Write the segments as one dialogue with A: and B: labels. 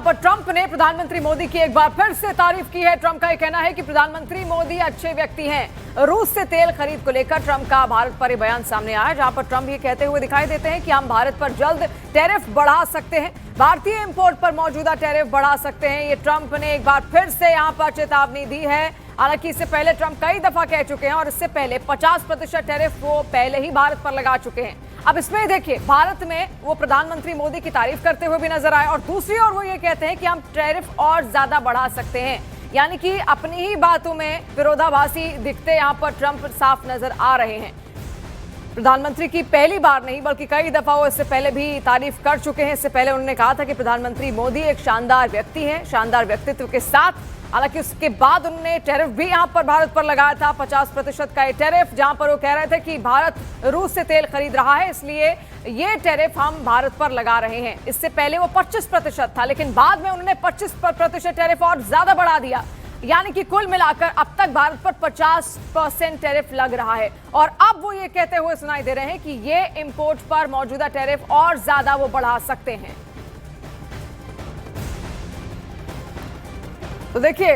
A: पर ट्रंप ने प्रधानमंत्री मोदी की एक बार फिर से तारीफ की है। ट्रंप का यह कहना है कि प्रधानमंत्री मोदी अच्छे व्यक्ति हैं। रूस से तेल खरीद को लेकर ट्रंप का भारत पर यह बयान सामने आया, जहां पर ट्रंप ये कहते हुए दिखाई देते हैं कि हम भारत पर जल्द टैरिफ बढ़ा सकते हैं, भारतीय इंपोर्ट पर मौजूदा टैरिफ बढ़ा सकते हैं। ये ट्रंप ने एक बार फिर से यहां पर चेतावनी दी है। हालांकि इससे पहले ट्रंप कई दफा कह चुके हैं और इससे पहले 50% टैरिफ वो पहले ही भारत पर लगा चुके हैं। अब इसमें देखिए, भारत में वो प्रधानमंत्री मोदी की तारीफ करते हुए भी नजर आए और दूसरी ओर वो ये कहते हैं कि हम टैरिफ और ज्यादा बढ़ा सकते हैं, यानी कि अपनी ही बातों में विरोधाभासी दिखते यहां पर ट्रंप साफ नजर आ रहे हैं। प्रधानमंत्री की पहली बार नहीं बल्कि कई दफा वो इससे पहले भी तारीफ कर चुके हैं। इससे पहले उन्होंने कहा था कि प्रधानमंत्री मोदी एक शानदार व्यक्ति हैं, शानदार व्यक्तित्व के साथ। हालांकि उसके बाद उन्होंने टैरिफ भी यहां पर भारत पर लगाया था, 50% का ये टैरिफ, जहां पर वो कह रहे थे कि भारत रूस से तेल खरीद रहा है, इसलिए ये टैरिफ हम भारत पर लगा रहे हैं। इससे पहले वो 25% था, लेकिन बाद में उन्होंने 25% टैरिफ और ज्यादा बढ़ा दिया, यानी कि कुल मिलाकर अब तक भारत पर 50% टैरिफ लग रहा है। और अब वो ये कहते हुए सुनाई दे रहे हैं कि ये इंपोर्ट पर मौजूदा टैरिफ और ज्यादा वो बढ़ा सकते हैं। तो देखिए,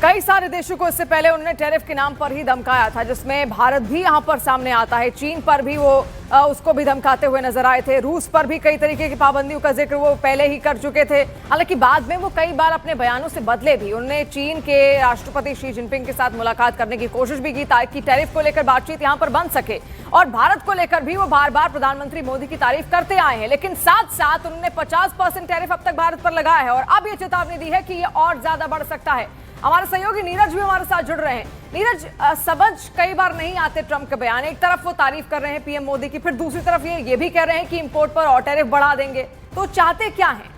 A: कई सारे देशों को इससे पहले उन्होंने टैरिफ के नाम पर ही धमकाया था, जिसमें भारत भी यहां पर सामने आता है। चीन पर भी वो उसको भी धमकाते हुए नजर आए थे। रूस पर भी कई तरीके की पाबंदियों का जिक्र वो पहले ही कर चुके थे। हालांकि बाद में वो कई बार अपने बयानों से बदले भी। उन्होंने चीन के राष्ट्रपति शी जिनपिंग के साथ मुलाकात करने की कोशिश भी की ताकि टैरिफ को लेकर बातचीत यहां पर बन सके, और भारत को लेकर भी वो बार बार प्रधानमंत्री मोदी की तारीफ करते आए हैं। लेकिन साथ साथ उन्होंने 50% टैरिफ अब तक भारत पर लगाया है और अब ये चेतावनी दी है कि ये और ज्यादा बढ़ सकता है। हमारे सहयोगी नीरज भी हमारे साथ जुड़ रहे हैं। नीरज, समझ कई बार नहीं आते ट्रंप के बयान। एक तरफ वो तारीफ कर रहे हैं पीएम मोदी की, फिर दूसरी तरफ ये भी कह रहे हैं कि इंपोर्ट पर और टैरिफ बढ़ा देंगे, तो चाहते क्या हैं?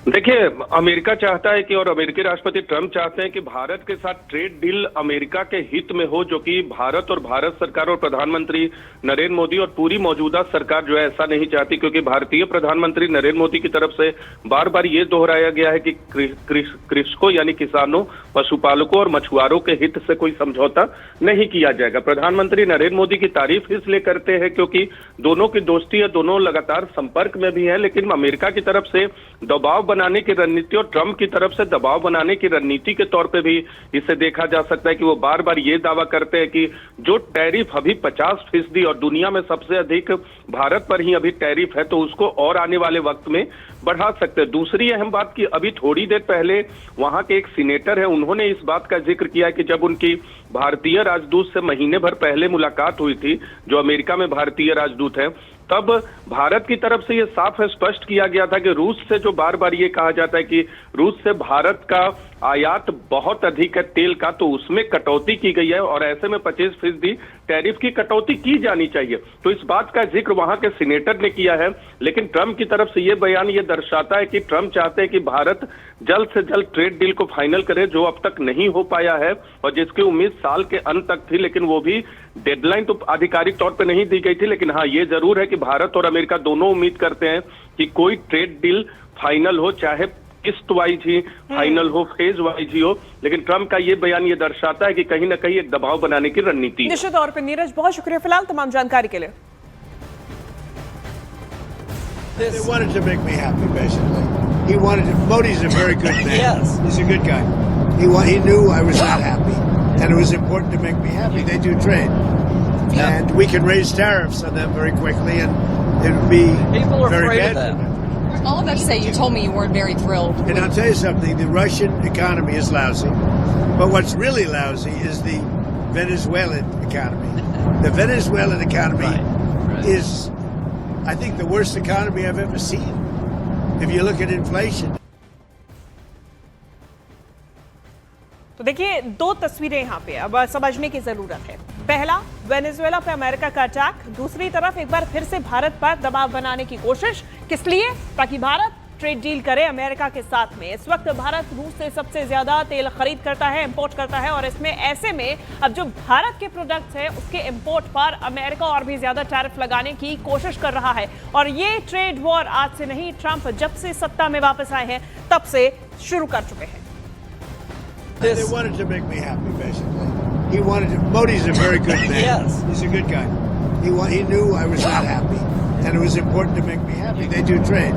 B: देखिए, अमेरिका चाहता है कि, और अमेरिकी राष्ट्रपति ट्रंप चाहते हैं कि भारत के साथ ट्रेड डील अमेरिका के हित में हो, जो कि भारत और भारत सरकार और प्रधानमंत्री नरेंद्र मोदी और पूरी मौजूदा सरकार जो है ऐसा नहीं चाहती, क्योंकि भारतीय प्रधानमंत्री नरेंद्र मोदी की तरफ से बार बार ये दोहराया गया है कि कृषकों यानी किसानों, पशुपालकों और मछुआरों के हित से कोई समझौता नहीं किया जाएगा। प्रधानमंत्री नरेंद्र मोदी की तारीफ इसलिए करते हैं क्योंकि दोनों की दोस्ती है, दोनों लगातार संपर्क में भी है, लेकिन अमेरिका की तरफ से दबाव बनाने की रणनीति और ट्रंप की तरफ से दबाव बनाने की रणनीति के तौर पे भी इसे देखा जा सकता है कि वो बार बार ये दावा करते हैं कि जो टैरिफ अभी 50% और दुनिया में सबसे अधिक भारत पर ही अभी टैरिफ है, तो उसको और आने वाले वक्त में बढ़ा सकते हैं। दूसरी अहम बात की, अभी थोड़ी देर पहले वहां के एक सीनेटर है, उन्होंने इस बात का जिक्र किया कि जब उनकी भारतीय राजदूत से महीने भर पहले मुलाकात हुई थी, जो अमेरिका में भारतीय राजदूत है, तब भारत की तरफ से ये साफ स्पष्ट किया गया था कि रूस से, जो बार बार ये कहा जाता है कि रूस से भारत का आयात बहुत अधिक है तेल का, तो उसमें कटौती की गई है और ऐसे में 25% टैरिफ की कटौती की जानी चाहिए। तो इस बात का जिक्र वहां के सीनेटर ने किया है। लेकिन ट्रंप की तरफ से ये बयान ये दर्शाता है कि ट्रंप चाहते हैं कि भारत जल्द से जल्द ट्रेड डील को फाइनल करे, जो अब तक नहीं हो पाया है और जिसकी उम्मीद साल के अंत तक थी, लेकिन वो भी डेडलाइन तो आधिकारिक तौर पे नहीं दी गई थी। लेकिन हाँ, ये जरूर है कि भारत और अमेरिका दोनों उम्मीद करते हैं कि कोई ट्रेड डील फाइनल हो, चाहे किस्त वाइज ही फाइनल हो, फेज वाइज ही हो। लेकिन ट्रंप का ये बयान ये दर्शाता है कि कहीं ना कहीं एक दबाव बनाने की रणनीति।
A: निश्चित तौर पर नीरज, बहुत शुक्रिया फिलहाल तमाम जानकारी के लिए।
C: They wanted to make me happy, basically. He wanted to. Modi's a very good man.
D: Yes.
C: He's a good guy. He knew I was not happy, and it was important to make me happy. They do trade, and we can raise tariffs on them very quickly, and it would be
D: People are
C: very
D: afraid
C: bad
D: of
C: for
D: that.
C: them.
E: All of that to say, you told me you weren't very thrilled.
C: And I'll tell you something: the Russian economy is lousy, but what's really lousy is the Venezuelan economy. The Venezuelan economy is, I think, the worst economy I've ever seen. If you look at inflation.
A: तो देखिए, दो तस्वीरें यहाँ पे अब समझने की जरूरत है। पहला, वेनेजुएला पे अमेरिका का अटैक, दूसरी तरफ एक बार फिर से भारत पर दबाव बनाने की कोशिश। किस लिए? ताकि भारत ट्रेड डील करे अमेरिका के साथ में। इस वक्त भारत रूस से सबसे ज्यादा तेल खरीद करता है, इंपोर्ट करता है, और इसमें ऐसे में अब जो भारत के प्रोडक्ट्स हैं उसके इंपोर्ट पर अमेरिका और भी ज्यादा टैरिफ लगाने की कोशिश कर रहा है। और ये ट्रेड वॉर आज से नहीं, ट्रंप जब से सत्ता में वापस आए हैं तब से शुरू कर चुके हैं।
C: They wanted to make me happy, basically. He wanted to. Modi's a very good man.
D: Yes.
C: He's a good guy. He knew I was not happy, and it was important to make me happy. They do trade,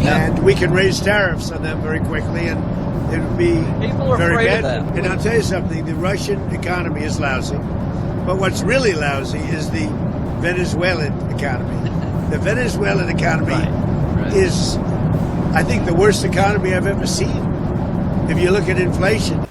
C: and we can raise tariffs on them very quickly, and it would be
D: People are
C: very
D: afraid
C: bad.
D: of that.
C: And I'll tell you something: the Russian economy is lousy, but what's really lousy is the Venezuelan economy. The Venezuelan economy is, I think, the worst economy I've ever seen. If you look at inflation.